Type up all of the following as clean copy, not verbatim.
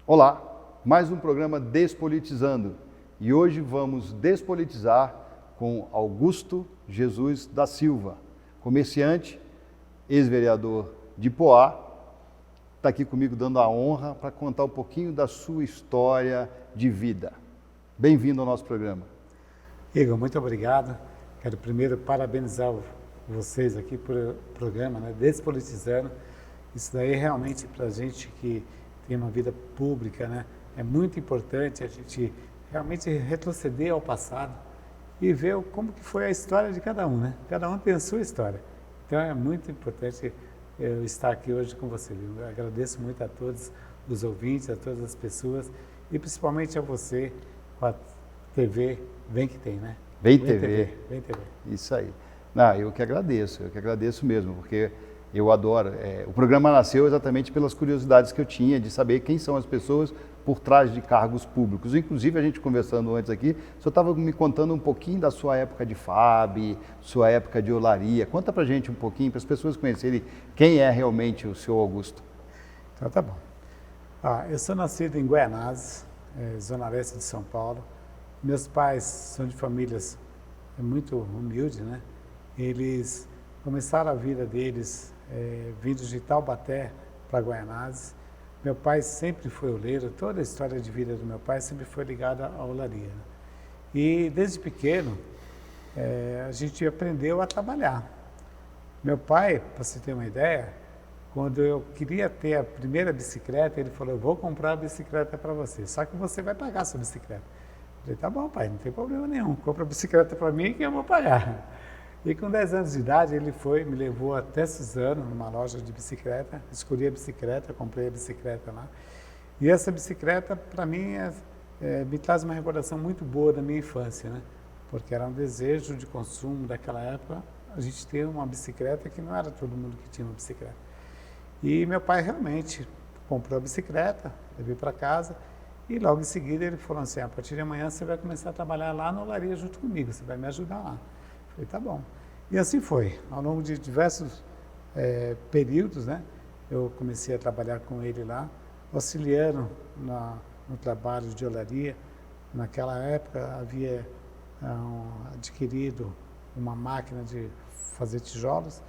Olá, mais um programa Despolitizando e hoje vamos despolitizar com Augusto Jesus da Silva, comerciante, ex-vereador de Poá, está aqui comigo dando a honra para contar um pouquinho da sua história de vida. Bem-vindo ao nosso programa. Igor, muito obrigado. Quero primeiro parabenizar vocês aqui por programa, né? Despolitizando. Isso daí realmente para a gente que tem uma vida pública, né? É muito importante a gente realmente retroceder ao passado e ver como que foi a história de cada um, né? Cada um tem a sua história. Então é muito importante eu estar aqui hoje com você. Eu agradeço muito a todos os ouvintes, a todas as pessoas e principalmente a você com a TV Vem Que Tem, né? Vem TV. Vem TV. Isso aí. Não, eu que agradeço mesmo, porque eu adoro. O programa nasceu exatamente pelas curiosidades que eu tinha de saber quem são as pessoas por trás de cargos públicos. Inclusive, a gente conversando antes aqui, o senhor estava me contando um pouquinho da sua época de FAB, sua época de olaria. Conta pra gente um pouquinho, para as pessoas conhecerem quem é realmente o senhor Augusto. Então tá bom. Eu sou nascido em Guaianazes, zona leste de São Paulo. Meus pais são de famílias muito humildes, né? Eles começaram a vida deles vindos de Taubaté para Guaianazes. Meu pai sempre foi oleiro, toda a história de vida do meu pai sempre foi ligada à olaria, né? E desde pequeno a gente aprendeu a trabalhar. Meu pai, para você ter uma ideia, quando eu queria ter a primeira bicicleta, ele falou: eu vou comprar a bicicleta para você, só que você vai pagar a sua bicicleta. Eu falei: tá bom, pai, não tem problema nenhum, compra a bicicleta para mim que eu vou pagar. E com 10 anos de idade ele me levou até Suzano, numa loja de bicicleta, escolhi a bicicleta, comprei a bicicleta lá. E essa bicicleta, para mim, me traz uma recordação muito boa da minha infância, né? Porque era um desejo de consumo daquela época, a gente ter uma bicicleta que não era todo mundo que tinha uma bicicleta. E meu pai realmente comprou a bicicleta, levei para casa e logo em seguida ele falou assim: a partir de amanhã você vai começar a trabalhar lá na olaria junto comigo, você vai me ajudar lá. Eu falei: tá bom. E assim foi. Ao longo de diversos períodos, né, eu comecei a trabalhar com ele lá, auxiliando no trabalho de olaria. Naquela época havia adquirido uma máquina de fazer tijolos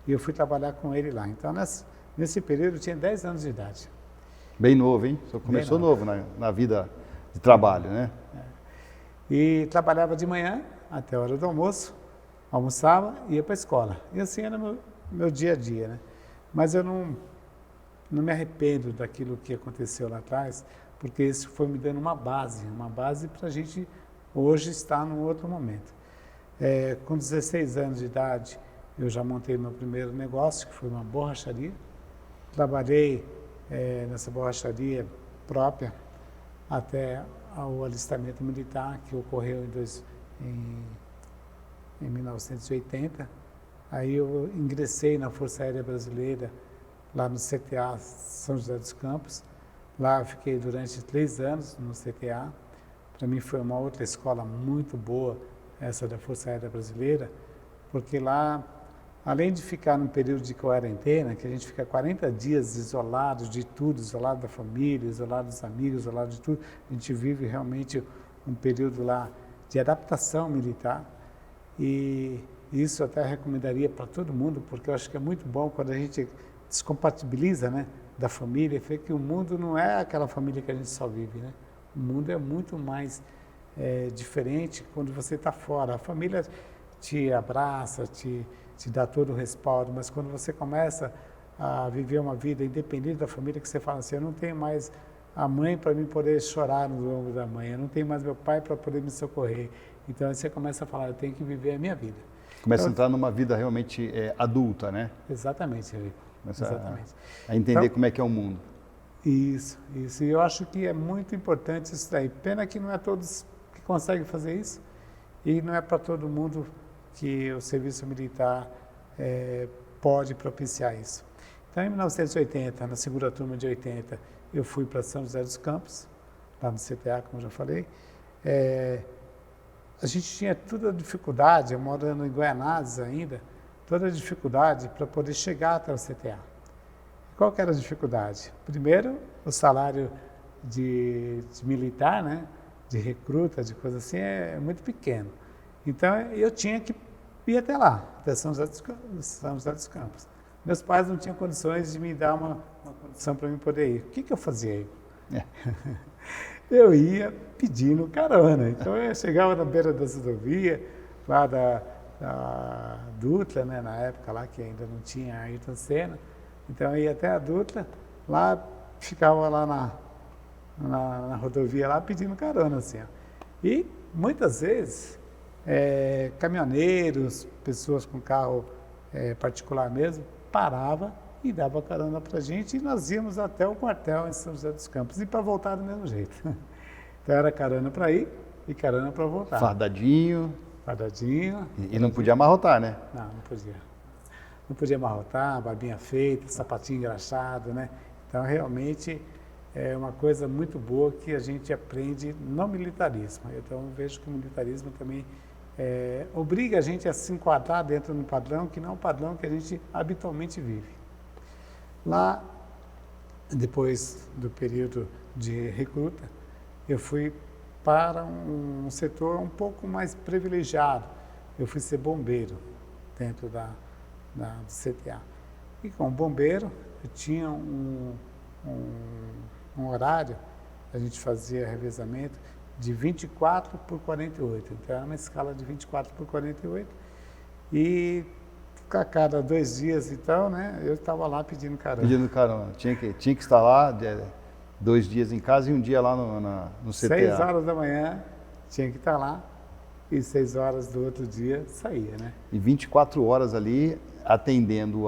e eu fui trabalhar com ele lá. Então, nesse período, eu tinha 10 anos de idade. Bem novo, hein? O senhor começou novo na vida de trabalho, né? E trabalhava de manhã até a hora do almoço, almoçava e ia para a escola. E assim era meu dia a dia, né? Mas eu não me arrependo daquilo que aconteceu lá atrás, porque isso foi me dando uma base para a gente hoje estar num outro momento. Com 16 anos de idade, eu já montei meu primeiro negócio, que foi uma borracharia. Trabalhei nessa borracharia própria até o alistamento militar, que ocorreu em 1980. Aí eu ingressei na Força Aérea Brasileira, lá no CTA São José dos Campos. Lá eu fiquei durante 3 anos no CTA. Para mim foi uma outra escola muito boa, essa da Força Aérea Brasileira, porque lá, além de ficar num período de quarentena, que a gente fica 40 dias isolados de tudo, isolado da família, isolado dos amigos, isolado de tudo, a gente vive realmente um período lá de adaptação militar. E isso até recomendaria para todo mundo, porque eu acho que é muito bom quando a gente descompatibiliza, né, da família, vê que o mundo não é aquela família que a gente só vive, né? O mundo é muito mais diferente quando você está fora. A família te abraça, te dá todo o respaldo, mas quando você começa a viver uma vida independente da família, que você fala assim: eu não tenho mais a mãe para mim poder chorar no ombro da mãe, eu não tenho mais meu pai para poder me socorrer. Então aí você começa a falar: eu tenho que viver a minha vida. Começa a entrar numa vida realmente adulta, né? Exatamente, Rico. Exatamente. A entender como é que é o mundo. Isso. E eu acho que é muito importante isso daí. Pena que não é todos que conseguem fazer isso e não é para todo mundo que o serviço militar pode propiciar isso. Então, em 1980, na segunda turma de 80, eu fui para São José dos Campos, lá no CTA, como já falei. A gente tinha toda a dificuldade, eu morando em Guaianazes ainda, toda a dificuldade para poder chegar até o CTA. Qual que era a dificuldade? Primeiro, o salário de militar, né? De recruta, de coisa assim, é muito pequeno. Então, eu tinha que ir até lá, até São José dos Campos. Meus pais não tinham condições de me dar uma condição para eu poder ir. O que eu fazia aí? Eu ia pedindo carona. Então, eu chegava na beira da rodovia, lá da Dutra, né, na época lá que ainda não tinha Ayrton Senna. Então, eu ia até a Dutra, lá ficava lá na rodovia lá pedindo carona, assim, ó. E muitas vezes caminhoneiros, pessoas com carro particular mesmo, parava e dava carona para a gente e nós íamos até o quartel em São José dos Campos e para voltar do mesmo jeito. Então era carona para ir e carona para voltar. Fardadinho. Fardadinho. E não podia amarrotar, né? Não, não podia. Não podia amarrotar, barbinha feita, sapatinho engraxado, né? Então realmente é uma coisa muito boa que a gente aprende no militarismo. Então eu vejo que o militarismo também obriga a gente a se enquadrar dentro de um padrão que não é um padrão que a gente habitualmente vive. Lá, depois do período de recruta, eu fui para um setor um pouco mais privilegiado. Eu fui ser bombeiro dentro do CTA. E como bombeiro, eu tinha um horário, a gente fazia revezamento de 24 por 48. Então, era uma escala de 24 por 48. E a cada 2 dias, então, né, eu estava lá pedindo carona. Pedindo carona. Tinha que estar lá 2 dias em casa e um dia lá no CTA. 6 horas da manhã, tinha que estar lá. E 6 horas do outro dia, saía, né? E 24 horas ali, atendendo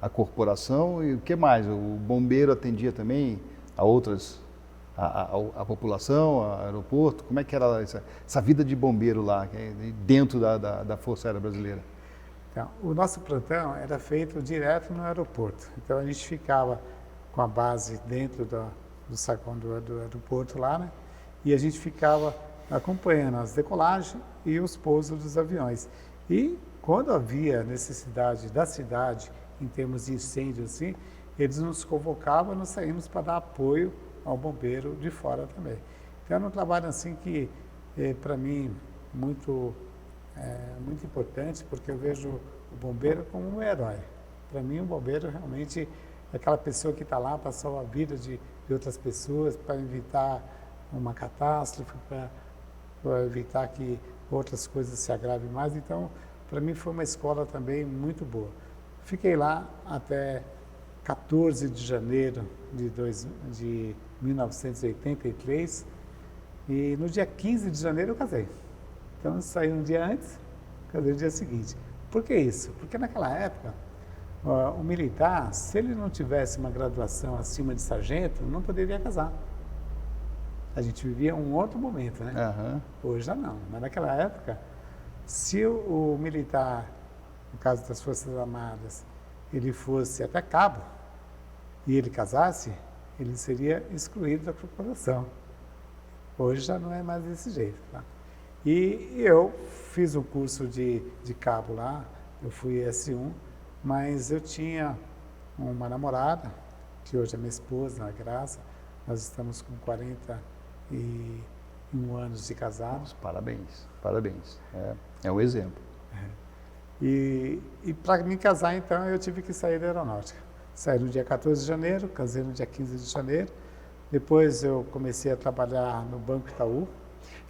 a corporação. E o que mais? O bombeiro atendia também a outras... A população, o aeroporto, como é que era essa vida de bombeiro lá, dentro da Força Aérea Brasileira? Então, o nosso plantão era feito direto no aeroporto. Então, a gente ficava com a base dentro do saguão do aeroporto lá, né? E a gente ficava acompanhando as decolagens e os pousos dos aviões. E quando havia necessidade da cidade, em termos de incêndio, assim, eles nos convocavam e nós saímos para dar apoio ao bombeiro de fora também. Então, é um trabalho assim que, para mim, muito importante, porque eu vejo o bombeiro como um herói. Para mim, o bombeiro realmente é aquela pessoa que está lá para salvar a vida de outras pessoas, para evitar uma catástrofe, para evitar que outras coisas se agravem mais. Então, para mim, foi uma escola também muito boa. Fiquei lá até 14 de janeiro de 1983 e no dia 15 de janeiro eu casei. Então eu saí um dia antes, casei no dia seguinte. Por que isso? Porque naquela época o militar, se ele não tivesse uma graduação acima de sargento, não poderia casar. A gente vivia um outro momento, né? Uhum. Hoje já não, mas naquela época, se o militar, no caso das Forças Armadas, ele fosse até cabo, e ele casasse, ele seria excluído da corporação. Hoje já não é mais desse jeito. Tá? E eu fiz um curso de cabo lá, eu fui S1, mas eu tinha uma namorada, que hoje é minha esposa, a Graça, nós estamos com 41 anos de casados. Parabéns, parabéns. É um exemplo. E para me casar, então, eu tive que sair da aeronáutica. Saí no dia 14 de janeiro, casei no dia 15 de janeiro. Depois eu comecei a trabalhar no Banco Itaú.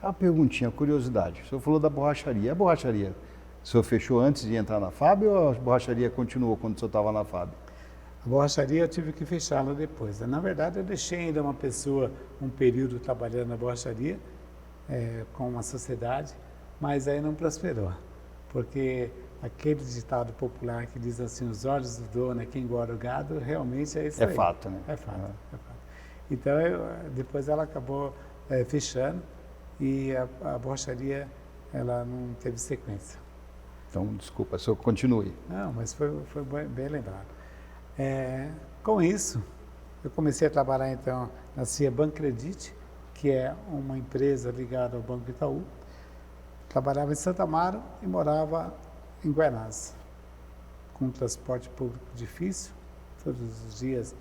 Uma perguntinha, curiosidade. O senhor falou da borracharia. A borracharia, o senhor fechou antes de entrar na FAB ou a borracharia continuou quando o senhor estava na FAB? A borracharia eu tive que fechá-la depois. Na verdade, eu deixei ainda uma pessoa um período trabalhando na borracharia, com uma sociedade, mas aí não prosperou. Porque aquele ditado popular que diz assim, os olhos do dono é quem engorda o gado, realmente é isso aí. É fato, né? É fato, é fato. Então, depois ela acabou fechando e a borracharia ela não teve sequência. Então, desculpa, o senhor continue. Não, mas foi bem lembrado. Com isso, eu comecei a trabalhar então na CIA Bancredit, que é uma empresa ligada ao Banco Itaú. Trabalhava em Santo Amaro e morava em Guaianazes, com um transporte público difícil, todos os dias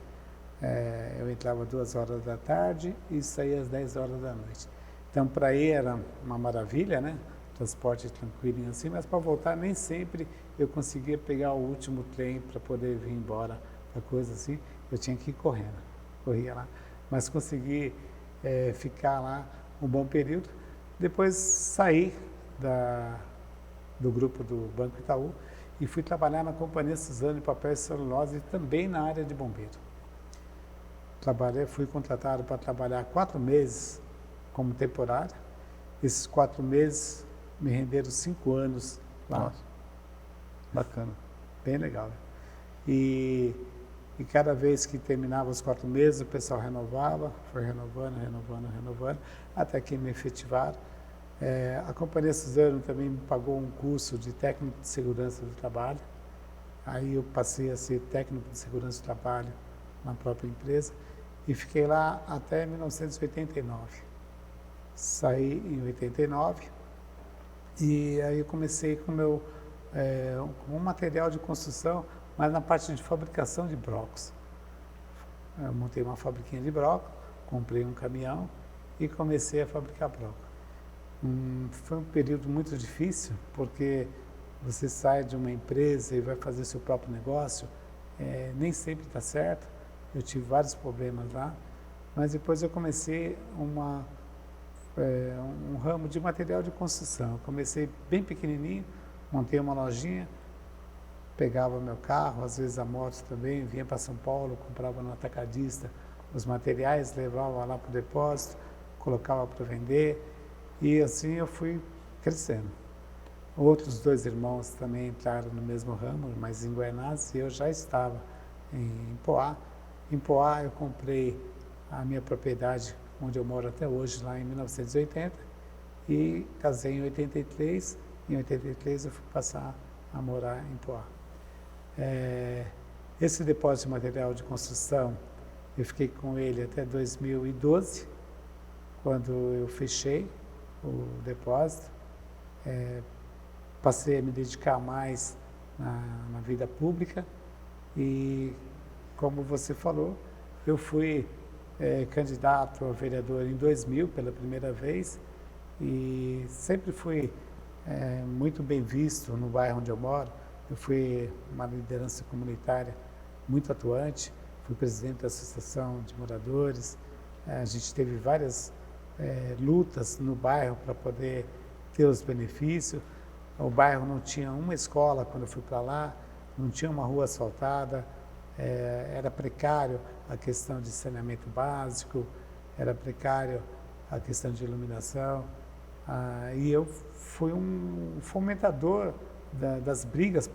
Eu entrava 2 horas da tarde e saía às 10 horas da noite. Então, para ir era uma maravilha, né? Transporte tranquilo assim, mas para voltar nem sempre eu conseguia pegar o último trem para poder vir embora, para coisa assim. Eu tinha que ir correndo, corria lá, mas consegui ficar lá um bom período. Depois saí do grupo do Banco Itaú e fui trabalhar na Companhia Suzano de Papel e Celulose, também na área de bombeiro. Fui contratado para trabalhar 4 meses como temporário. Esses 4 meses me renderam 5 anos lá. Nossa, bacana. Bem legal. E cada vez que terminava os 4 meses, o pessoal renovava, foi renovando, até que me efetivaram. A Companhia Suzano também me pagou um curso de técnico de segurança do trabalho. Aí eu passei a ser técnico de segurança do trabalho na própria empresa e fiquei lá até 1989. Saí em 89 e aí eu comecei com um material de construção, mas na parte de fabricação de brocos. Eu montei uma fabriquinha de broco, comprei um caminhão e comecei a fabricar broco. Foi um período muito difícil, porque você sai de uma empresa e vai fazer seu próprio negócio, nem sempre está certo. Eu tive vários problemas lá, mas depois eu comecei um ramo de material de construção. Eu comecei bem pequenininho, montei uma lojinha, pegava meu carro, às vezes a moto também, vinha para São Paulo, comprava no atacadista os materiais, levava lá para o depósito, colocava para vender. E assim eu fui crescendo. Outros 2 irmãos também entraram no mesmo ramo, mas em Guaianazes, e eu já estava em Poá. Em Poá eu comprei a minha propriedade, onde eu moro até hoje, lá em 1980, e casei em 83. Em 83 eu fui passar a morar em Poá. Esse depósito de material de construção, eu fiquei com ele até 2012, quando eu fechei o depósito. Passei a me dedicar mais na vida pública e, como você falou, eu fui candidato a vereador em 2000 pela primeira vez e sempre fui muito bem visto no bairro onde eu moro. Eu fui uma liderança comunitária muito atuante, fui presidente da Associação de Moradores. A gente teve várias lutas no bairro para poder ter os benefícios. O bairro não tinha uma escola quando eu fui para lá, não tinha uma rua asfaltada, era precário a questão de saneamento básico, era precário a questão de iluminação. E eu fui um fomentador das brigas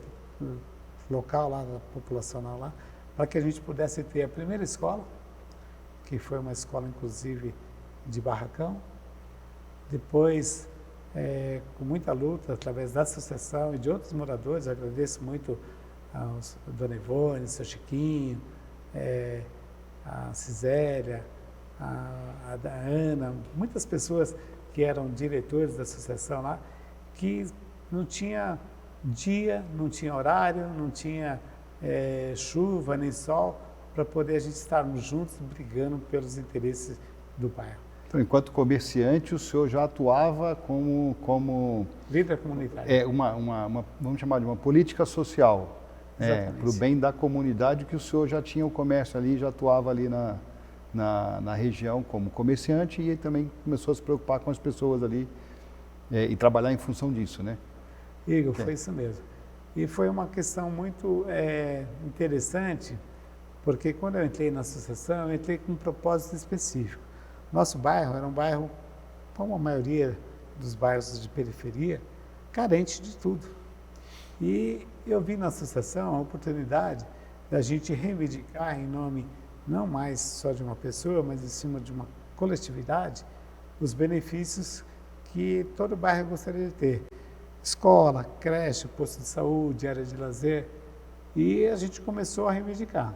local lá, da populacional lá, para que a gente pudesse ter a primeira escola, que foi uma escola inclusive de barracão. Depois, com muita luta, através da associação e de outros moradores, agradeço muito a Dona Ivone, seu Chiquinho, a Cisélia, a Ana, muitas pessoas que eram diretores da associação lá, que não tinha dia, não tinha horário, não tinha chuva nem sol, para poder a gente estarmos juntos brigando pelos interesses do bairro. Então, enquanto comerciante, o senhor já atuava como líder comunitário. Vamos chamar de uma política social, para o bem da comunidade, que o senhor já tinha o comércio ali, já atuava ali na região como comerciante e também começou a se preocupar com as pessoas ali e trabalhar em função disso, né? Igor, foi isso mesmo. E foi uma questão muito interessante, porque quando eu entrei na associação, eu entrei com um propósito específico. Nosso bairro era um bairro, como a maioria dos bairros de periferia, carente de tudo. E eu vi na associação a oportunidade da gente reivindicar em nome não mais só de uma pessoa, mas em cima de uma coletividade, os benefícios que todo bairro gostaria de ter. Escola, creche, posto de saúde, área de lazer, e a gente começou a reivindicar.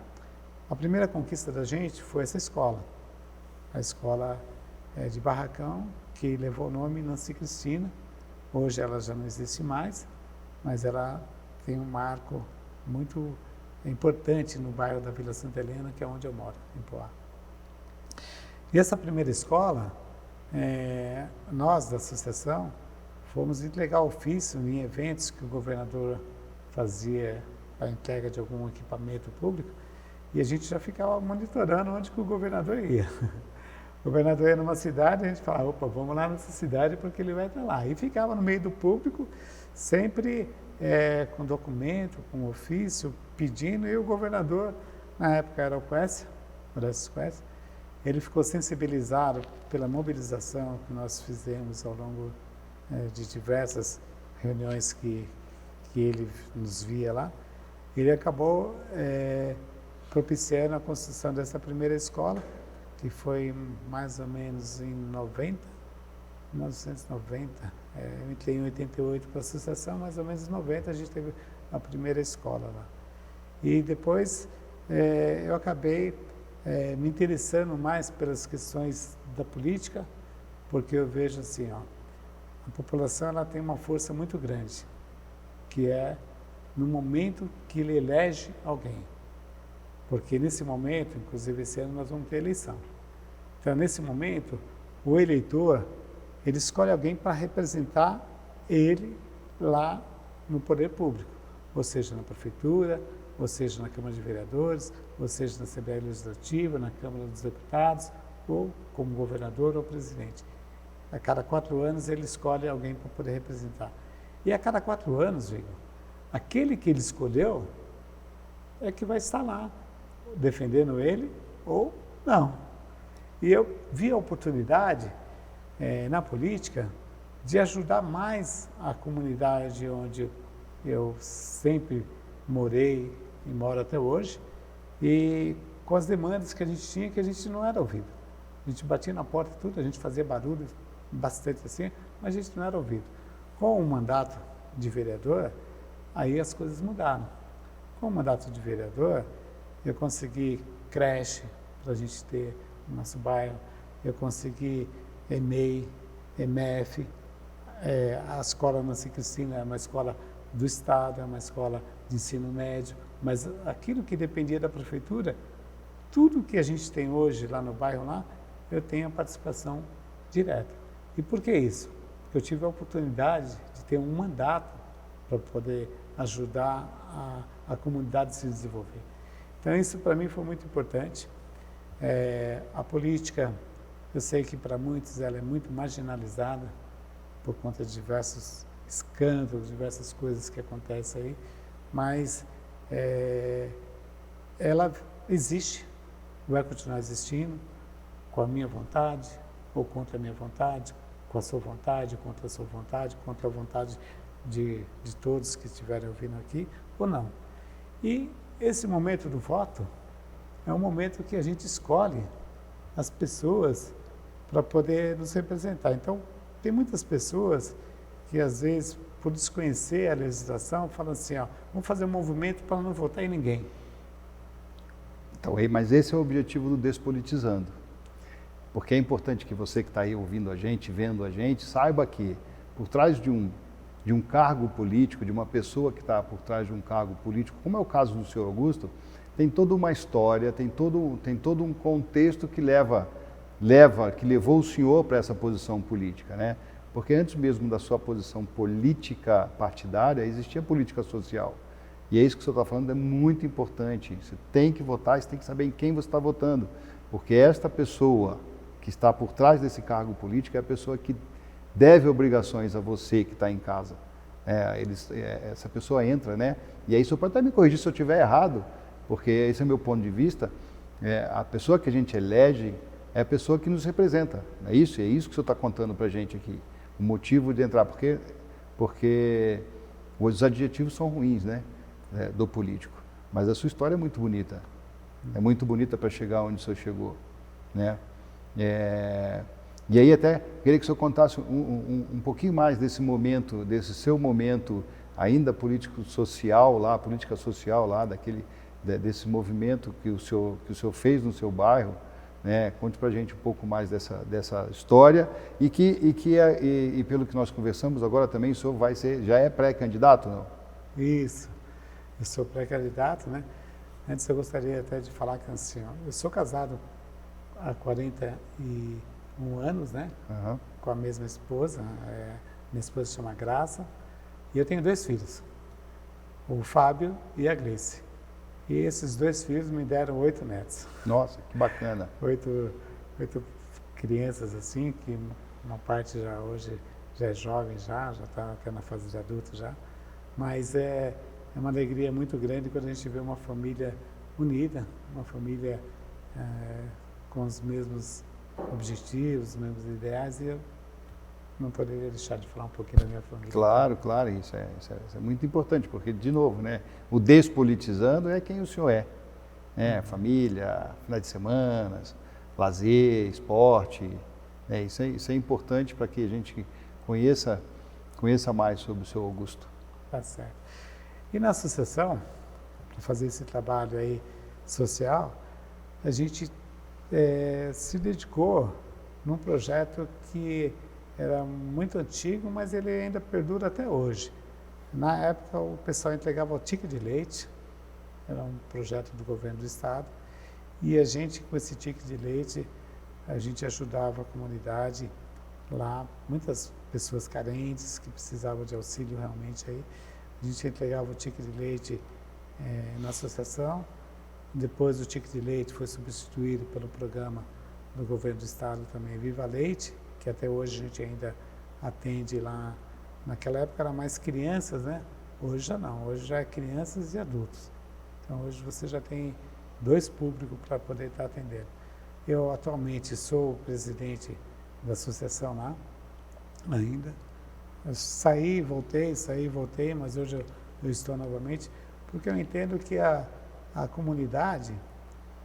A primeira conquista da gente foi essa escola. A escola de barracão, que levou o nome Nancy Cristina. Hoje ela já não existe mais, mas ela tem um marco muito importante no bairro da Vila Santa Helena, que é onde eu moro, em Poá. E essa primeira escola, nós da associação fomos entregar ofício em eventos que o governador fazia para entrega de algum equipamento público, e a gente já ficava monitorando onde que o governador ia. O governador ia numa cidade, a gente falava, opa, vamos lá nessa cidade porque ele vai estar lá. E ficava no meio do público, sempre com documento, com ofício, pedindo, e o governador, na época era o Quécia, Orestes Quécia, ele ficou sensibilizado pela mobilização que nós fizemos ao longo de diversas reuniões que ele nos via lá. Ele acabou propiciando a construção dessa primeira escola, que foi mais ou menos em 1990. Eu entrei em 88 para a associação, mais ou menos em 90 a gente teve a primeira escola lá. E depois eu acabei me interessando mais pelas questões da política, porque eu vejo assim, ó, a população ela tem uma força muito grande, que é no momento que ele elege alguém. Porque nesse momento, inclusive esse ano, nós vamos ter eleição. Então, nesse momento, o eleitor, ele escolhe alguém para representar ele lá no poder público, ou seja, na prefeitura, ou seja, na Câmara de Vereadores, ou seja, na Assembleia Legislativa, na Câmara dos Deputados, ou como governador ou presidente. A cada 4 anos ele escolhe alguém para poder representar. E a cada 4 anos, Vigor, aquele que ele escolheu é que vai estar lá, defendendo ele ou não. E eu vi a oportunidade na política de ajudar mais a comunidade onde eu sempre morei e moro até hoje, e com as demandas que a gente tinha, que a gente não era ouvido. A gente batia na porta e tudo, a gente fazia barulho bastante assim, mas a gente não era ouvido. Com o mandato de vereador, aí as coisas mudaram. Com o mandato de vereador, eu consegui creche para a gente ter no nosso bairro, eu consegui EMEI, EMEF, a escola Nancy Cristina é uma escola do Estado, é uma escola de ensino médio, mas aquilo que dependia da prefeitura, tudo que a gente tem hoje lá no bairro, lá, eu tenho a participação direta. E por que isso? Porque eu tive a oportunidade de ter um mandato para poder ajudar a comunidade a se desenvolver. Então isso para mim foi muito importante. A política, eu sei que para muitos ela é muito marginalizada por conta de diversos escândalos, diversas coisas que acontecem aí, mas ela existe, vai continuar existindo com a minha vontade ou contra a minha vontade, com a sua vontade, contra a sua vontade, contra a vontade de todos que estiverem ouvindo aqui, ou não. E esse momento do voto é um momento que a gente escolhe as pessoas para poder nos representar. Então, tem muitas pessoas que, às vezes, por desconhecer a legislação, falam assim, ó, vamos fazer um movimento para não votar em ninguém. Então, mas esse é o objetivo do Despolitizando. Porque é importante que você que está aí ouvindo a gente, vendo a gente, saiba que por trás de um cargo político, de uma pessoa que está por trás de um cargo político, como é o caso do senhor Augusto, tem toda uma história, tem todo um contexto que levou o senhor para essa posição política, né? Porque antes mesmo da sua posição política partidária, existia política social. E é isso que o senhor está falando, é muito importante. Você tem que votar, você tem que saber em quem você está votando. Porque esta pessoa que está por trás desse cargo político é a pessoa que deve obrigações a você que está em casa. Essa pessoa entra, né? E aí o senhor pode até me corrigir se eu estiver errado, porque esse é o meu ponto de vista. A pessoa que a gente elege é a pessoa que nos representa. É isso que o senhor está contando para a gente aqui. O motivo de entrar, porque os adjetivos são ruins, né? Do político. Mas a sua história é muito bonita. É muito bonita para chegar onde o senhor chegou, né? E aí até queria que o senhor contasse um pouquinho mais desse momento, desse seu momento ainda político-social lá, política social lá, desse movimento que o senhor fez no seu bairro, né? Conte para a gente um pouco mais dessa história e pelo que nós conversamos agora também o senhor já é pré-candidato, não? Isso, eu sou pré-candidato, né? Antes eu gostaria até de falar que assim, ó, eu sou casado há 41 anos, né? Aham. Com a mesma esposa. Minha esposa se chama Graça. E eu tenho 2 filhos, o Fábio e a Gleice. E esses 2 filhos me deram 8 netos. Nossa, que bacana. 8 crianças assim, que uma parte já hoje já é jovem, já está até na fase de adulto já. Mas é uma alegria muito grande quando a gente vê uma família unida, uma família com os mesmos objetivos, os mesmos ideais, e eu não poderia deixar de falar um pouquinho da minha família. Claro, claro, isso é muito importante, porque, de novo, né, o despolitizando é quem o senhor é. Família, final de semana, lazer, esporte, isso é importante para que a gente conheça mais sobre o seu Augusto. Tá certo. E na associação, para fazer esse trabalho aí social, a gente se dedicou num projeto que era muito antigo, mas ele ainda perdura até hoje. Na época, o pessoal entregava o ticket de leite, era um projeto do governo do estado, e a gente, com esse ticket de leite, a gente ajudava a comunidade lá, muitas pessoas carentes que precisavam de auxílio realmente aí. A gente entregava o ticket de leite na associação. Depois o ticket de leite foi substituído pelo programa do governo do estado também, Viva Leite, que até hoje a gente ainda atende lá. Naquela época era mais crianças, né? Hoje já não, hoje já é crianças e adultos. Então hoje você já tem 2 públicos para poder estar atendendo. Eu atualmente sou o presidente da associação lá, ainda. Eu saí, voltei, mas hoje eu estou novamente, porque eu entendo que a comunidade,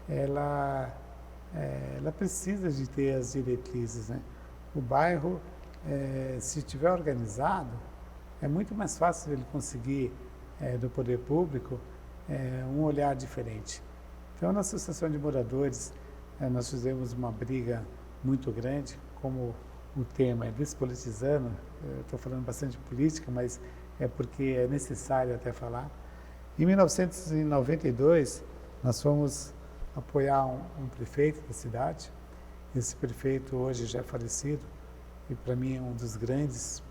ela precisa de ter as diretrizes, né? O bairro, se estiver organizado, é muito mais fácil ele conseguir, do poder público, um olhar diferente. Então, na Associação de Moradores, nós fizemos uma briga muito grande, como o tema é despolitizando. Eu estou falando bastante de política, mas é porque é necessário até falar. Em 1992, nós fomos apoiar um prefeito da cidade. Esse prefeito hoje já é falecido e, para mim, é um dos grandes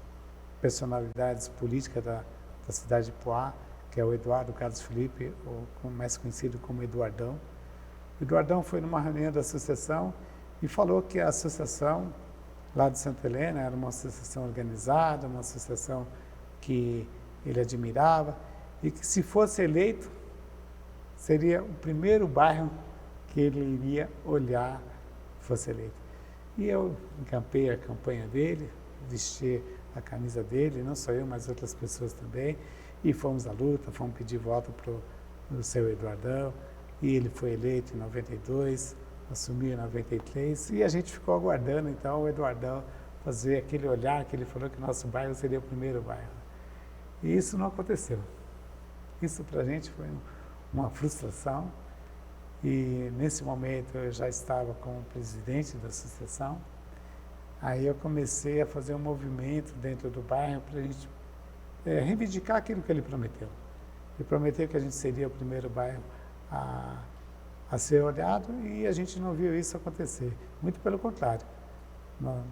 personalidades políticas da cidade de Poá, que é o Eduardo Carlos Felipe, ou mais conhecido como Eduardão. O Eduardão foi numa reunião da associação e falou que a associação lá de Santa Helena era uma associação organizada, uma associação que ele admirava, e que, se fosse eleito, seria o primeiro bairro que ele iria olhar se fosse eleito. E eu encampei a campanha dele, vesti a camisa dele, não só eu, mas outras pessoas também, e fomos à luta, fomos pedir voto para o seu Eduardão, e ele foi eleito em 92, assumiu em 93, e a gente ficou aguardando, então, o Eduardão fazer aquele olhar que ele falou que nosso bairro seria o primeiro bairro. E isso não aconteceu. Isso para a gente foi uma frustração, e nesse momento eu já estava como presidente da associação. Aí eu comecei a fazer um movimento dentro do bairro para a gente reivindicar aquilo que ele prometeu. Ele prometeu que a gente seria o primeiro bairro a ser olhado, e a gente não viu isso acontecer. Muito pelo contrário.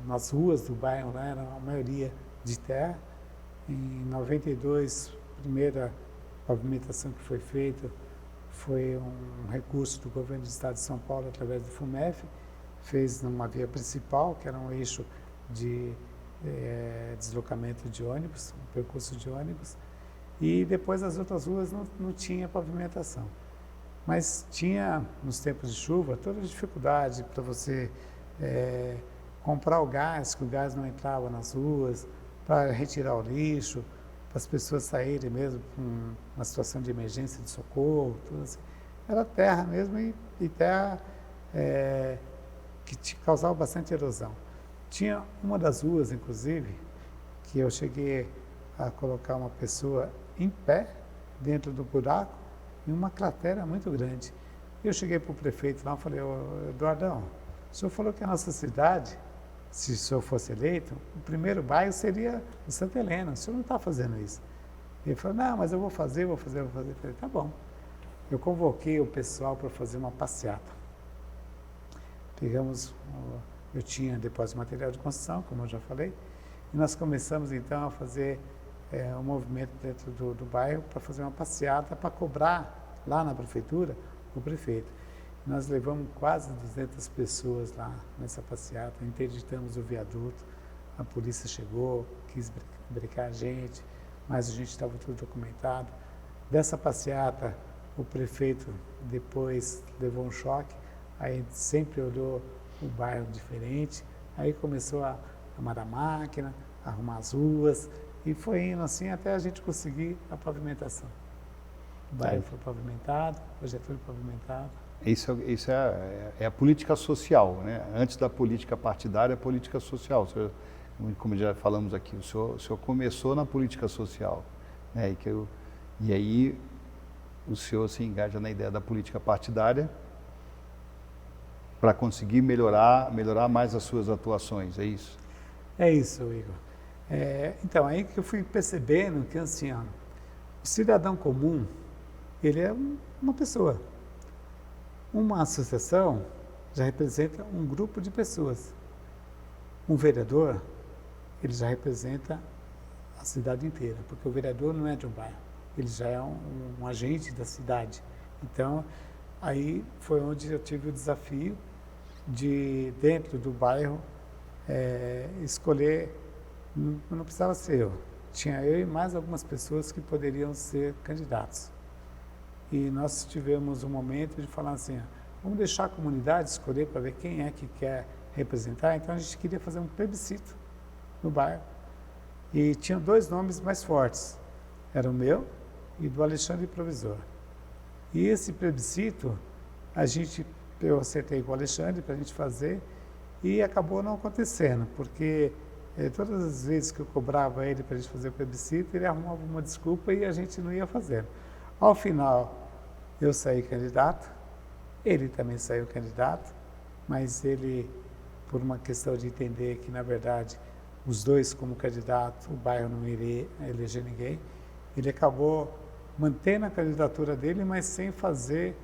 Nas ruas do bairro lá era a maioria de terra. Em 92, a primeira pavimentação que foi feita foi um recurso do governo do estado de São Paulo, através do FUMEF, fez numa via principal, que era um eixo de deslocamento de ônibus, um percurso de ônibus, e depois as outras ruas não tinha pavimentação. Mas tinha, nos tempos de chuva, toda a dificuldade para você comprar o gás, que o gás não entrava nas ruas, para retirar o lixo, para as pessoas saírem mesmo com uma situação de emergência, de socorro, tudo assim. Era terra mesmo, e terra que causava bastante erosão. Tinha uma das ruas, inclusive, que eu cheguei a colocar uma pessoa em pé dentro do buraco e uma cratera muito grande. Eu cheguei para o prefeito lá e falei: Eduardão, o senhor falou que a nossa cidade, se o senhor fosse eleito, o primeiro bairro seria o Santa Helena, o senhor não está fazendo isso. Ele falou: não, mas eu vou fazer. Eu falei: tá bom. eu convoquei o pessoal para fazer uma passeata. Eu tinha depósito de material de construção, como eu já falei, e nós começamos então a fazer um movimento dentro do bairro para fazer uma passeata para cobrar lá na prefeitura o prefeito. Nós levamos quase 200 pessoas lá nessa passeata, interditamos o viaduto, a polícia chegou, quis brecar a gente, mas a gente estava tudo documentado. Dessa passeata, o prefeito depois levou um choque, aí sempre olhou o bairro diferente, aí começou a arrumar a máquina, arrumar as ruas, e foi indo assim até a gente conseguir a pavimentação. O bairro foi pavimentado, hoje é tudo pavimentado. Isso é a política social, né? Antes da política partidária, a política social. O senhor, como já falamos aqui, o senhor começou na política social, né? E aí o senhor se engaja na ideia da política partidária para conseguir melhorar mais as suas atuações, é isso? É isso, Igor. Então, aí que eu fui percebendo que assim, ó, o cidadão comum, ele é uma pessoa. Uma associação já representa um grupo de pessoas. Um vereador, ele já representa a cidade inteira, porque o vereador não é de um bairro, ele já é um agente da cidade. Então, aí foi onde eu tive o desafio de, dentro do bairro, escolher, não precisava ser eu, tinha eu e mais algumas pessoas que poderiam ser candidatos. E nós tivemos um momento de falar assim, vamos deixar a comunidade escolher para ver quem é que quer representar. Então a gente queria fazer um plebiscito no bairro. E tinham dois nomes mais fortes, era o meu e do Alexandre Provisor. E esse plebiscito, eu acertei com o Alexandre para a gente fazer e acabou não acontecendo, porque todas as vezes que eu cobrava ele para a gente fazer o plebiscito, ele arrumava uma desculpa e a gente não ia fazer. Ao final, eu saí candidato, ele também saiu candidato, mas ele, por uma questão de entender que, na verdade, os dois como candidato, o bairro não iria eleger ninguém, ele acabou mantendo a candidatura dele, mas sem fazer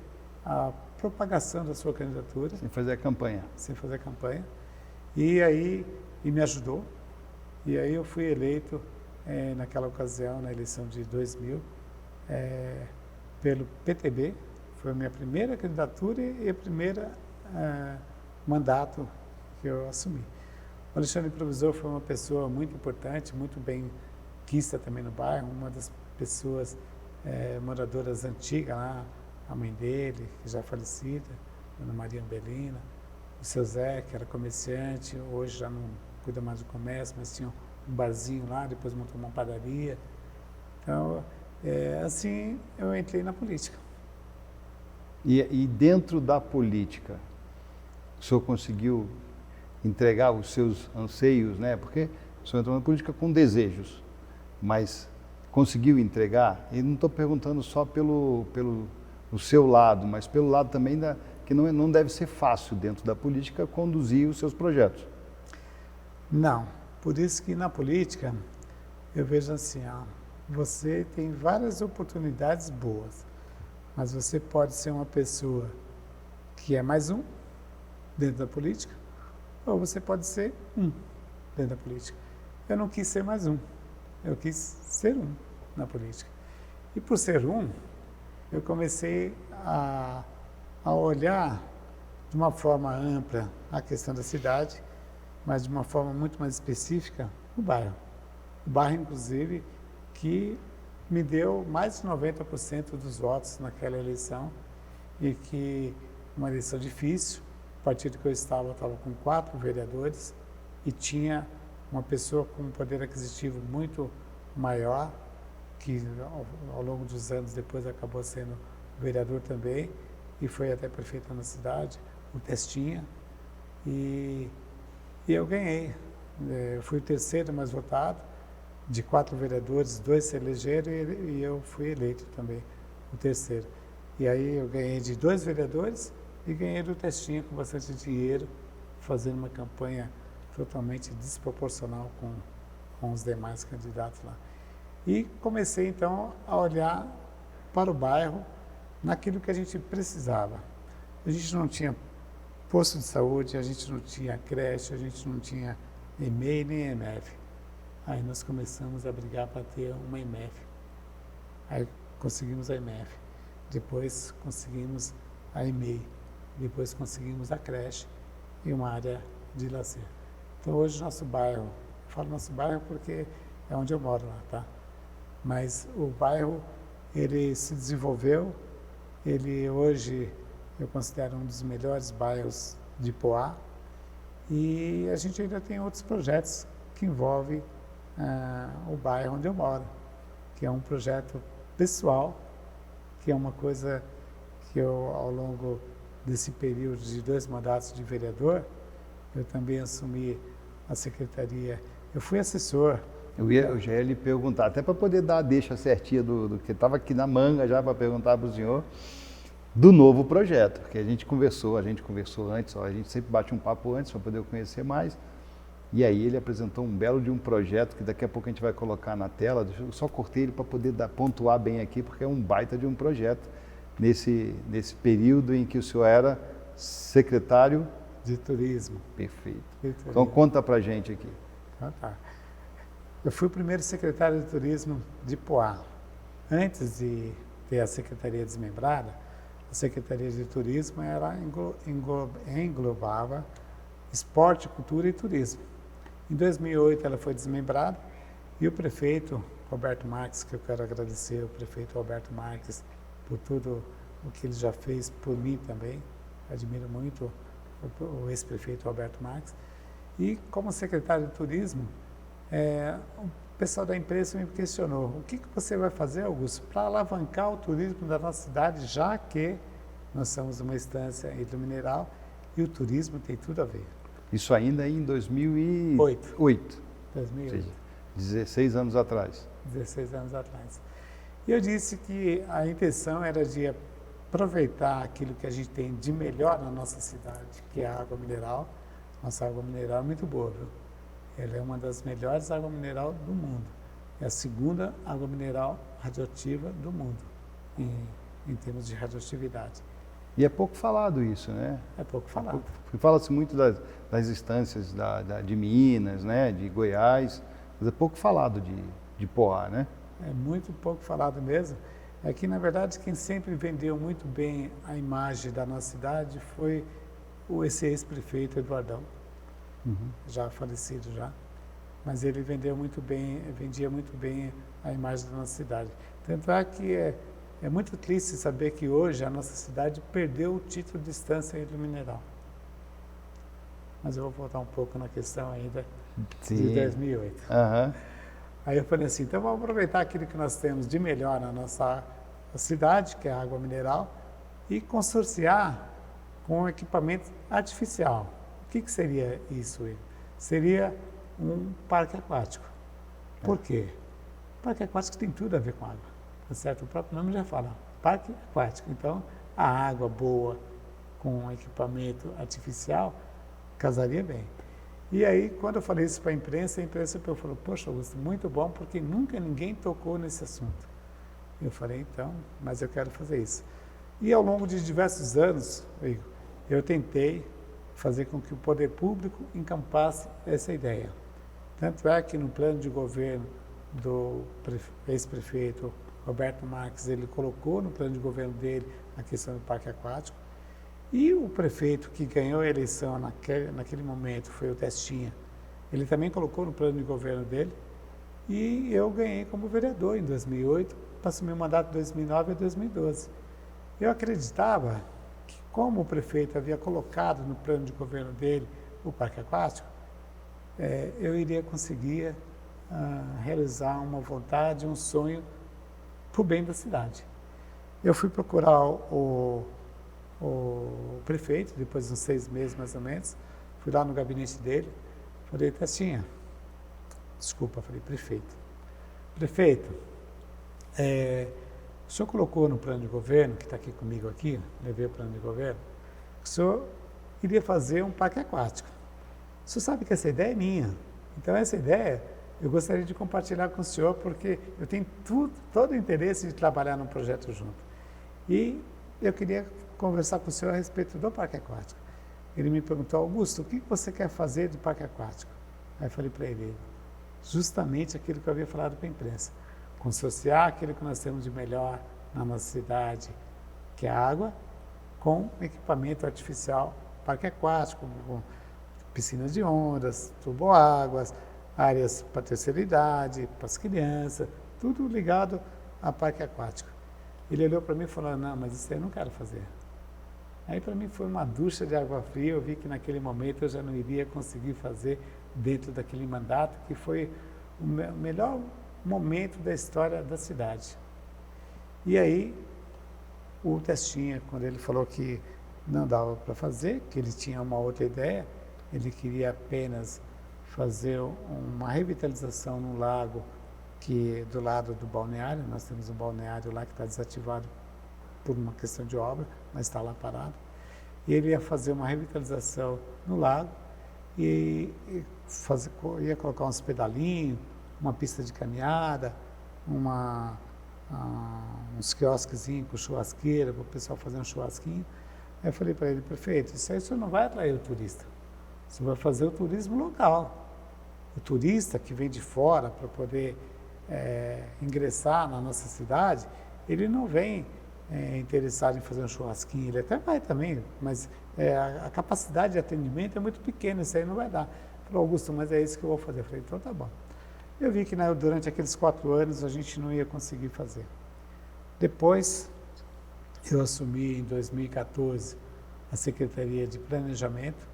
a propagação da sua candidatura. Sem fazer a campanha. Sem fazer a campanha. E aí, me ajudou, e aí eu fui eleito naquela ocasião, na eleição de 2000, pelo PTB, foi a minha primeira candidatura e a primeira mandato que eu assumi. O Alexandre Provisor foi uma pessoa muito importante, muito bem quista também no bairro, uma das pessoas moradoras antigas lá, a mãe dele, que já é falecida, Dona Maria Ambelina, o seu Zé, que era comerciante, hoje já não cuida mais do comércio, mas tinha um barzinho lá, depois montou uma padaria. Então, assim eu entrei na política. E dentro da política, o senhor conseguiu entregar os seus anseios, né? Porque o senhor entrou na política com desejos, mas conseguiu entregar? E não estou perguntando só pelo seu lado, mas pelo lado também que não deve ser fácil dentro da política conduzir os seus projetos. Não, por isso que na política eu vejo assim, você tem várias oportunidades boas, mas você pode ser uma pessoa que é mais um dentro da política, ou você pode ser um dentro da política. Eu não quis ser mais um, eu quis ser um na política. E por ser um, eu comecei a olhar de uma forma ampla a questão da cidade, mas de uma forma muito mais específica o bairro. O bairro, inclusive, que me deu mais de 90% dos votos naquela eleição e que uma eleição difícil, o partido que eu estava com 4 vereadores e tinha uma pessoa com um poder aquisitivo muito maior, que ao longo dos anos depois acabou sendo vereador também e foi até prefeito na cidade, o Testinha, e eu ganhei. Eu fui o terceiro mais votado, de 4 vereadores, 2 se elegeram e eu fui eleito também, o terceiro. E aí eu ganhei de 2 vereadores e ganhei do Testinha com bastante dinheiro, fazendo uma campanha totalmente desproporcional com os demais candidatos lá. E comecei então a olhar para o bairro naquilo que a gente precisava. A gente não tinha posto de saúde, a gente não tinha creche, a gente não tinha EMEI nem EMF. Aí nós começamos a brigar para ter uma EMF. Aí conseguimos a EMF. Depois conseguimos a EMEI. Depois conseguimos a creche e uma área de lazer. Então hoje nosso bairro, eu falo nosso bairro porque é onde eu moro lá, tá? Mas o bairro, ele se desenvolveu, ele hoje eu considero um dos melhores bairros de Poá, e a gente ainda tem outros projetos que envolvem o bairro onde eu moro, que é um projeto pessoal, que é uma coisa que eu, ao longo desse período de 2 mandatos de vereador, eu também assumi a secretaria. Eu fui assessor. Eu já ia lhe perguntar, até para poder dar a deixa certinha do que estava aqui na manga já para perguntar para o senhor, do novo projeto, porque a gente conversou antes, a gente sempre bate um papo antes para poder conhecer mais, e aí ele apresentou um belo de um projeto que daqui a pouco a gente vai colocar na tela, eu só cortei ele para poder pontuar bem aqui, porque é um baita de um projeto, nesse período em que o senhor era secretário de turismo. Perfeito. De turismo. Então conta para a gente aqui. Ah, tá. Eu fui o primeiro secretário de turismo de Poá. Antes de ter a secretaria desmembrada, a Secretaria de Turismo ela englobava esporte, cultura e turismo. Em 2008 ela foi desmembrada e o prefeito Roberto Marques, que eu quero agradecer, o prefeito Roberto Marques, por tudo o que ele já fez por mim também, admiro muito o ex-prefeito Roberto Marques, e como secretário de Turismo, o pessoal da empresa me questionou, o que você vai fazer, Augusto, para alavancar o turismo da nossa cidade, já que nós somos uma instância hidromineral e o turismo tem tudo a ver. Isso ainda em 2008. 2008. Ou seja, 16 anos atrás. 16 anos atrás. E eu disse que a intenção era de aproveitar aquilo que a gente tem de melhor na nossa cidade, que é a água mineral. Nossa água mineral é muito boa, viu? Ela é uma das melhores águas minerais do mundo. É a segunda água mineral radioativa do mundo, em termos de radioatividade. E é pouco falado isso, né? É pouco falado. Fala-se muito das instâncias de Minas, né, de Goiás, mas é pouco falado de Poá, né? É muito pouco falado mesmo. É que, na verdade, quem sempre vendeu muito bem a imagem da nossa cidade foi esse ex-prefeito Eduardão, já falecido já. Mas ele vendia muito bem a imagem da nossa cidade. Tanto é que é muito triste saber que hoje a nossa cidade perdeu o título de instância hidromineral. Mas eu vou voltar um pouco na questão ainda de 2008. Uhum. Aí eu falei assim, então vamos aproveitar aquilo que nós temos de melhor na nossa cidade, que é a água mineral, e consorciar com um equipamento artificial. O que seria isso? Seria um parque aquático. Por quê? O parque aquático tem tudo a ver com água, tá certo? O próprio nome já fala, parque aquático. Então, a água boa com equipamento artificial casaria bem. E aí, quando eu falei isso para a imprensa falou, poxa, Augusto, muito bom, porque nunca ninguém tocou nesse assunto. Eu falei, então, mas eu quero fazer isso. E ao longo de diversos anos, eu tentei fazer com que o poder público encampasse essa ideia. Tanto é que no plano de governo do ex-prefeito Roberto Marques, ele colocou no plano de governo dele a questão do parque aquático. E o prefeito que ganhou a eleição naquele momento foi o Testinha. Ele também colocou no plano de governo dele. E eu ganhei como vereador em 2008, para assumir o mandato de 2009 a 2012. Eu acreditava que, como o prefeito havia colocado no plano de governo dele o parque aquático, eu iria conseguir realizar uma vontade, um sonho para o bem da cidade. Eu fui procurar o prefeito, depois de uns 6 meses mais ou menos, fui lá no gabinete dele, falei, Testinha, desculpa, falei, prefeito, o senhor colocou no plano de governo, que está aqui comigo aqui, levei o plano de governo, que o senhor iria fazer um parque aquático. O senhor sabe que essa ideia é minha, então essa ideia eu gostaria de compartilhar com o senhor, porque eu tenho todo o interesse de trabalhar num projeto junto. E eu queria conversar com o senhor a respeito do parque aquático. Ele me perguntou, Augusto, o que você quer fazer do parque aquático? Aí eu falei para ele, justamente aquilo que eu havia falado para a imprensa, consociar aquilo que nós temos de melhor na nossa cidade, que é a água, com equipamento artificial, parque aquático, com piscinas de ondas, tuboáguas, áreas para terceira idade, para as crianças, tudo ligado a parque aquático. Ele olhou para mim e falou, não, mas isso aí eu não quero fazer. Aí para mim foi uma ducha de água fria, eu vi que naquele momento eu já não iria conseguir fazer dentro daquele mandato, que foi o melhor momento da história da cidade. E aí, o Testinha, quando ele falou que não dava para fazer, que ele tinha uma outra ideia, ele queria apenas fazer uma revitalização no lago, que do lado do balneário, nós temos um balneário lá que está desativado por uma questão de obra, mas está lá parado. E ele ia fazer uma revitalização no lago e ia colocar uns pedalinhos, uma pista de caminhada, uns quiosquezinhos com churrasqueira, para o pessoal fazer um churrasquinho. Aí eu falei para ele, prefeito, isso aí você não vai atrair o turista, você vai fazer o turismo local. O turista que vem de fora para poder ingressar na nossa cidade, ele não vem interessado em fazer um churrasquinho, ele até vai também, mas a capacidade de atendimento é muito pequena, isso aí não vai dar. Ele falou, Augusto, mas é isso que eu vou fazer. Eu falei, então tá bom. Eu vi que durante aqueles 4 anos a gente não ia conseguir fazer. Depois, eu assumi em 2014 a Secretaria de Planejamento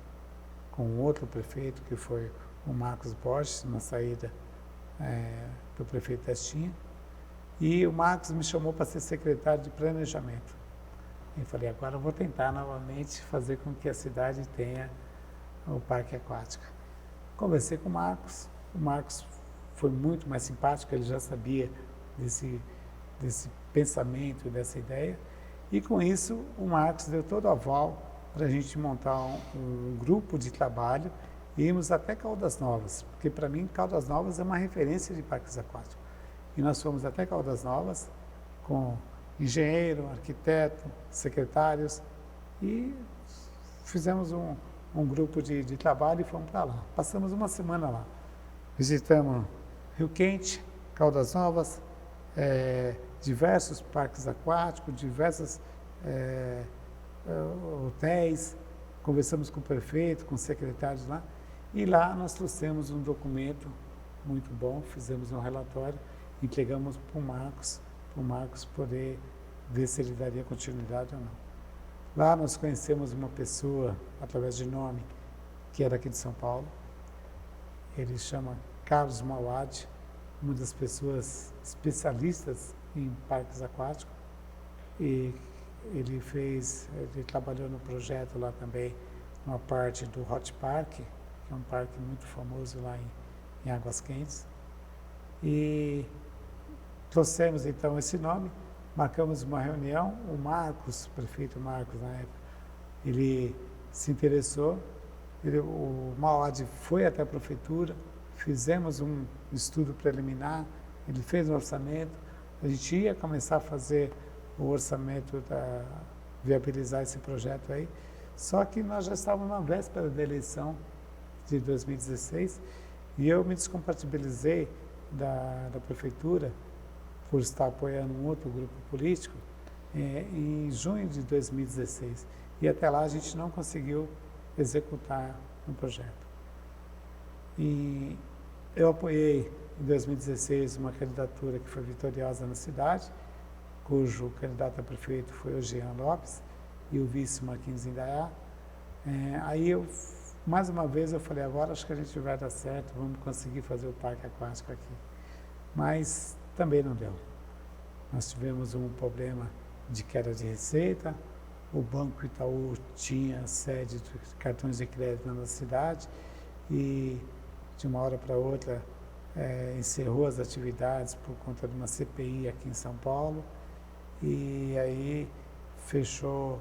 com outro prefeito, que foi o Marcos Borges, na saída do prefeito Testinha. E o Marcos me chamou para ser secretário de Planejamento. E falei, agora eu vou tentar novamente fazer com que a cidade tenha o parque aquático. Conversei com o Marcos foi muito mais simpático, ele já sabia desse pensamento, dessa ideia, e com isso o Marcos deu todo o aval para a gente montar um grupo de trabalho e irmos até Caldas Novas, porque para mim Caldas Novas é uma referência de parques aquáticos. E nós fomos até Caldas Novas com engenheiro, arquiteto, secretários e fizemos um grupo de trabalho e fomos para lá. Passamos uma semana lá. Visitamos Rio Quente, Caldas Novas, diversos parques aquáticos, diversos hotéis, conversamos com o prefeito, com os secretários lá, e lá nós trouxemos um documento muito bom, fizemos um relatório, entregamos para o Marcos poder ver se ele daria continuidade ou não. Lá nós conhecemos uma pessoa, através de nome, que era aqui de São Paulo, ele chama Carlos Mauad, uma das pessoas especialistas em parques aquáticos, e ele trabalhou no projeto lá também, uma parte do Hot Park, que é um parque muito famoso lá em Águas Quentes, e trouxemos então esse nome, marcamos uma reunião, o Marcos, o prefeito Marcos na época, ele se interessou, o Mauad foi até a prefeitura, fizemos um estudo preliminar, ele fez um orçamento, a gente ia começar a fazer o orçamento, viabilizar esse projeto aí, só que nós já estávamos na véspera da eleição de 2016 e eu me descompatibilizei da prefeitura por estar apoiando um outro grupo político em junho de 2016 e até lá a gente não conseguiu executar um projeto. E eu apoiei em 2016 uma candidatura que foi vitoriosa na cidade, cujo candidato a prefeito foi o Jean Lopes e o vice Marquinhos Indaiá. Aí mais uma vez eu falei, agora acho que a gente vai dar certo, vamos conseguir fazer o parque aquático aqui. Mas também não deu. Nós tivemos um problema de queda de receita, o Banco Itaú tinha sede de cartões de crédito na cidade e de uma hora para outra encerrou as atividades por conta de uma CPI aqui em São Paulo e aí fechou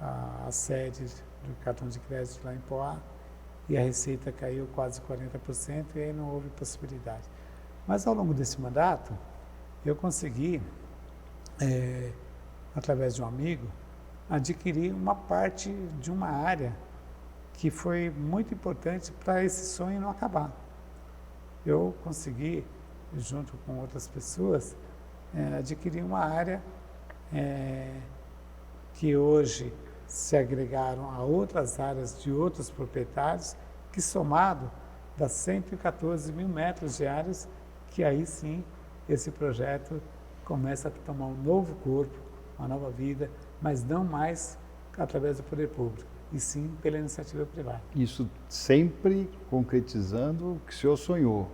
a sede do cartão de crédito lá em Poá e a receita caiu quase 40% e aí não houve possibilidade. Mas ao longo desse mandato eu consegui, através de um amigo, adquirir uma parte de uma área que foi muito importante para esse sonho não acabar. Eu consegui, junto com outras pessoas, adquirir uma área que hoje se agregaram a outras áreas de outros proprietários, que somado dá 114 mil metros de áreas, que aí sim esse projeto começa a tomar um novo corpo, uma nova vida, mas não mais através do poder público, e sim pela iniciativa privada. Isso sempre concretizando o que o senhor sonhou,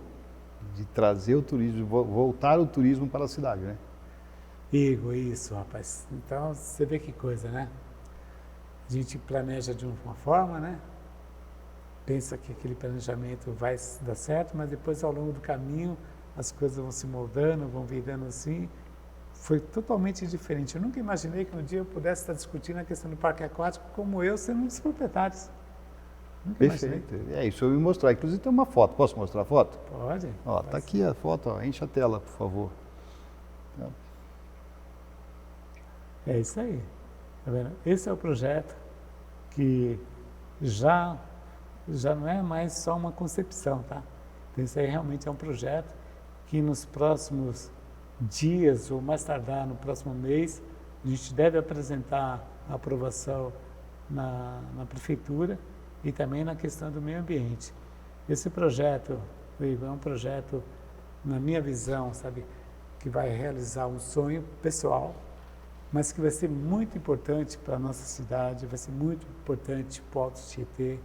de trazer o turismo, voltar o turismo para a cidade, né? Isso, rapaz. Então, você vê que coisa, né? A gente planeja de uma forma, né? Pensa que aquele planejamento vai dar certo, mas depois, ao longo do caminho, as coisas vão se moldando, vão virando assim. Foi totalmente diferente. Eu nunca imaginei que um dia eu pudesse estar discutindo a questão do parque aquático como eu sendo um dos proprietários. Nunca Perfeito. imaginei. Isso eu me mostrar. Inclusive tem uma foto. Posso mostrar a foto? Pode. Ó, tá aqui a foto, ó. Enche a tela, por favor. É isso aí. Tá vendo? Esse é o projeto que já não é mais só uma concepção, tá? Então, isso aí realmente é um projeto que nos próximos dias, ou mais tardar no próximo mês, a gente deve apresentar a aprovação na prefeitura e também na questão do meio ambiente. Esse projeto, Igor, é um projeto, na minha visão, sabe, que vai realizar um sonho pessoal, mas que vai ser muito importante para a nossa cidade, vai ser muito importante para o Alto Tietê,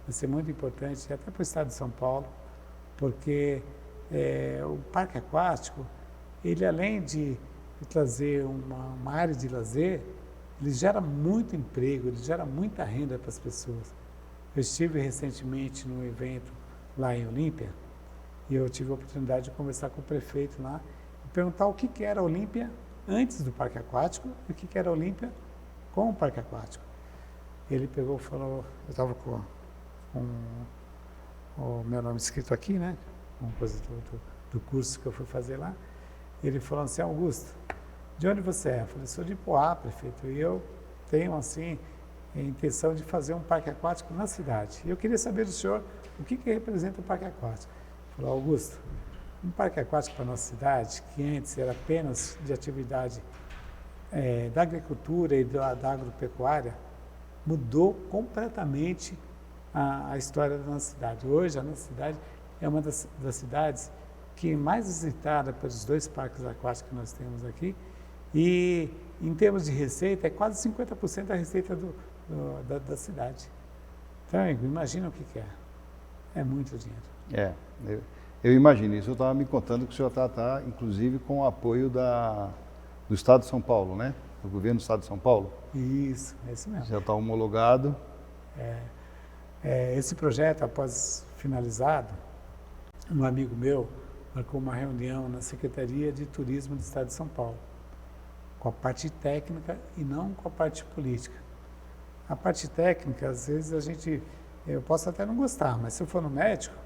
vai ser muito importante até para o estado de São Paulo, porque o parque aquático, ele além de trazer uma área de lazer, ele gera muito emprego, ele gera muita renda para as pessoas. Eu estive recentemente num evento lá em Olímpia, e eu tive a oportunidade de conversar com o prefeito lá, e perguntar o que era a Olímpia antes do parque aquático e o que era a Olímpia com o parque aquático. Ele pegou e falou, eu estava com o meu nome escrito aqui, né? Uma coisa do curso que eu fui fazer lá. Ele falou assim, Augusto, de onde você é? Eu falei, sou de Poá, prefeito, e eu tenho, assim, a intenção de fazer um parque aquático na cidade. E eu queria saber do senhor o que representa o parque aquático. Ele falou, Augusto, um parque aquático para a nossa cidade, que antes era apenas de atividade da agricultura e da agropecuária, mudou completamente a história da nossa cidade. Hoje, a nossa cidade é uma das cidades que é mais visitada pelos 2 parques aquáticos que nós temos aqui, e em termos de receita, é quase 50% da receita da cidade. Então, imagina o que é. É muito dinheiro. Eu imagino isso. Eu estava me contando que o senhor está, inclusive, com o apoio do Estado de São Paulo, né? Do governo do Estado de São Paulo. Isso, é isso mesmo. Já está homologado. Esse projeto, após finalizado, um amigo meu marcou uma reunião na Secretaria de Turismo do Estado de São Paulo, com a parte técnica e não com a parte política. A parte técnica, às vezes eu posso até não gostar, mas se eu for no médico,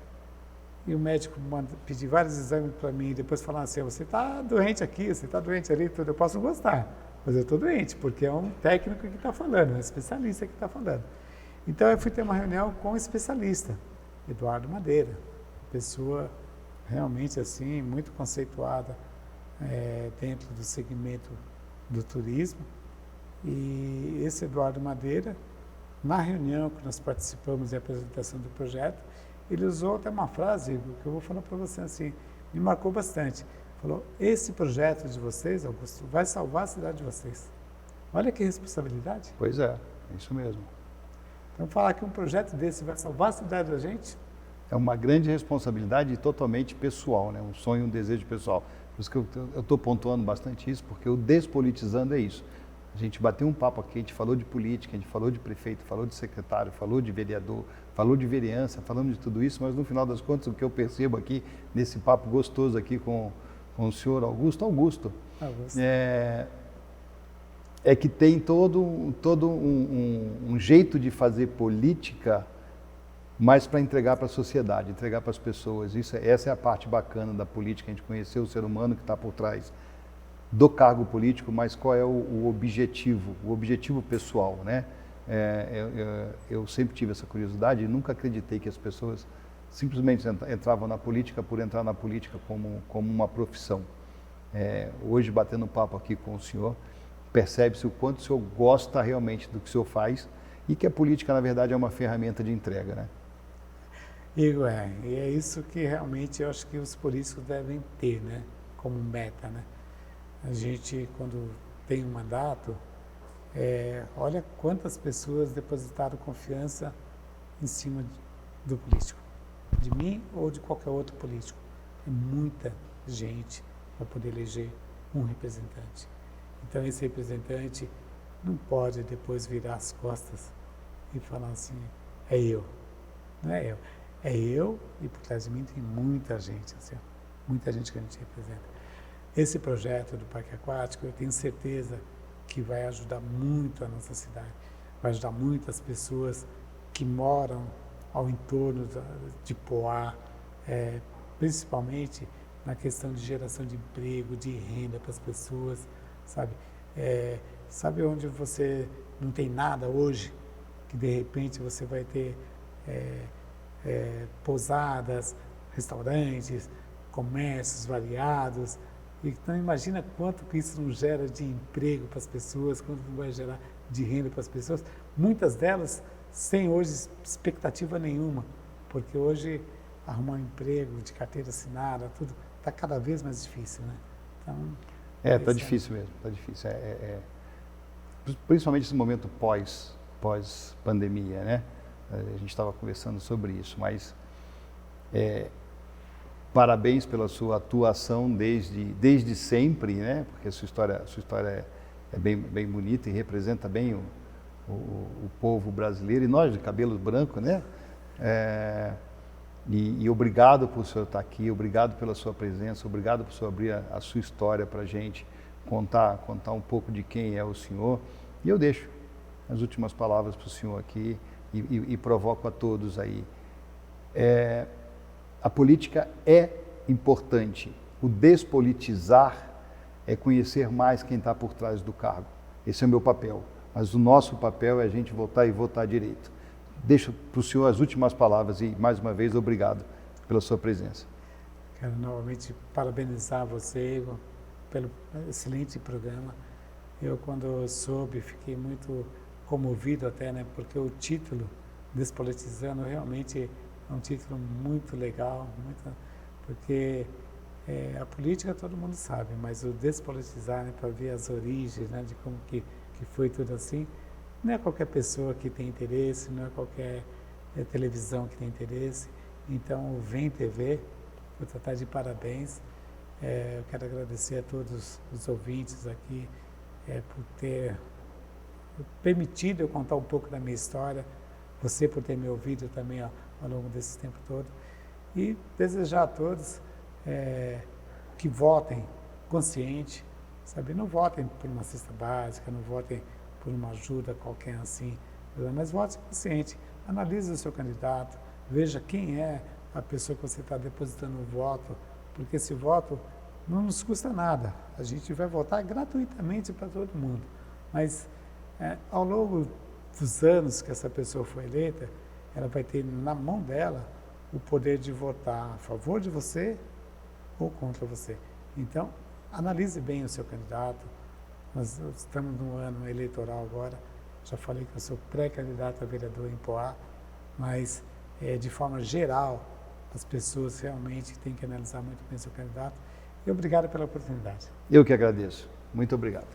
e o médico pedir vários exames para mim e depois falar assim, você está doente aqui, você está doente ali, tudo, eu posso não gostar, mas eu estou doente, porque é um técnico que está falando, é um especialista que está falando. Então eu fui ter uma reunião com um especialista, Eduardo Madeira, pessoa realmente assim, muito conceituada dentro do segmento do turismo. E esse Eduardo Madeira, na reunião que nós participamos da apresentação do projeto, ele usou até uma frase que eu vou falar para você assim, me marcou bastante. Falou, esse projeto de vocês, Augusto, vai salvar a cidade de vocês. Olha que responsabilidade. Pois é isso mesmo. Então, falar que um projeto desse vai salvar a cidade da gente... É uma grande responsabilidade totalmente pessoal, né? Um sonho, um desejo pessoal. Por isso que eu estou pontuando bastante isso, porque o Despolitizando é isso. A gente bateu um papo aqui, a gente falou de política, a gente falou de prefeito, falou de secretário, falou de vereador, falou de vereança, falamos de tudo isso, mas no final das contas o que eu percebo aqui, nesse papo gostoso aqui com o senhor Augusto, é que tem todo um jeito de fazer política, mas para entregar para a sociedade, entregar para as pessoas. Essa é a parte bacana da política, a gente conhecer o ser humano que está por trás do cargo político, mas qual é o objetivo pessoal, né? Eu sempre tive essa curiosidade e nunca acreditei que as pessoas simplesmente entravam na política por entrar na política como uma profissão. Hoje, batendo papo aqui com o senhor, percebe-se o quanto o senhor gosta realmente do que o senhor faz e que a política, na verdade, é uma ferramenta de entrega, né? E é isso que realmente eu acho que os políticos devem ter, né, como meta, né? A gente, quando tem um mandato, olha quantas pessoas depositaram confiança em cima do político, de mim ou de qualquer outro político. É muita gente para poder eleger um representante. Então, esse representante não pode depois virar as costas e falar assim, é eu. Não é eu. É eu e por trás de mim tem muita gente, assim, muita gente que a gente representa. Esse projeto do Parque Aquático, eu tenho certeza que vai ajudar muito a nossa cidade, vai ajudar muitas pessoas que moram ao entorno de Poá, principalmente na questão de geração de emprego, de renda para as pessoas, sabe? Sabe onde você não tem nada hoje, que de repente você vai ter pousadas, restaurantes, comércios variados. Então imagina quanto que isso não gera de emprego para as pessoas, quanto vai gerar de renda para as pessoas. Muitas delas sem hoje expectativa nenhuma, porque hoje arrumar um emprego de carteira assinada, tudo está cada vez mais difícil, né? Então, tá difícil mesmo, tá difícil. Principalmente esse momento pós-pandemia, né? A gente estava conversando sobre isso, mas parabéns pela sua atuação desde sempre, né? Porque a sua história é bem bonita e representa bem o povo brasileiro e nós de cabelo branco, né? E obrigado por o senhor estar aqui, obrigado pela sua presença, obrigado por o senhor abrir a sua história para a gente, contar um pouco de quem é o senhor. E eu deixo as últimas palavras para o senhor aqui e provoco a todos aí. A política é importante. O despolitizar é conhecer mais quem está por trás do cargo. Esse é o meu papel. Mas o nosso papel é a gente votar e votar direito. Deixo para o senhor as últimas palavras e, mais uma vez, obrigado pela sua presença. Quero novamente parabenizar você, Igor, pelo excelente programa. Eu, quando soube, fiquei muito comovido até, né? Porque o título, Despolitizando, realmente é um título muito legal, porque a política todo mundo sabe, mas o despolitizar, né, para ver as origens, né, de como que foi tudo assim, não é qualquer pessoa que tem interesse, não é qualquer televisão que tem interesse. Então, o Vem TV, eu estou de parabéns. Eu quero agradecer a todos os ouvintes aqui por ter permitido eu contar um pouco da minha história, você por ter me ouvido também ao longo desse tempo todo, e desejar a todos que votem consciente, sabe? Não votem por uma cesta básica, não votem por uma ajuda qualquer assim, mas vote consciente, analise o seu candidato, veja quem é a pessoa que você está depositando o voto, porque esse voto não nos custa nada, a gente vai votar gratuitamente para todo mundo, mas ao longo dos anos que essa pessoa foi eleita, ela vai ter na mão dela o poder de votar a favor de você ou contra você. Então, analise bem o seu candidato. Nós estamos no ano eleitoral agora, já falei que eu sou pré-candidato a vereador em Poá, mas de forma geral, as pessoas realmente têm que analisar muito bem o seu candidato. E obrigado pela oportunidade. Eu que agradeço. Muito obrigado.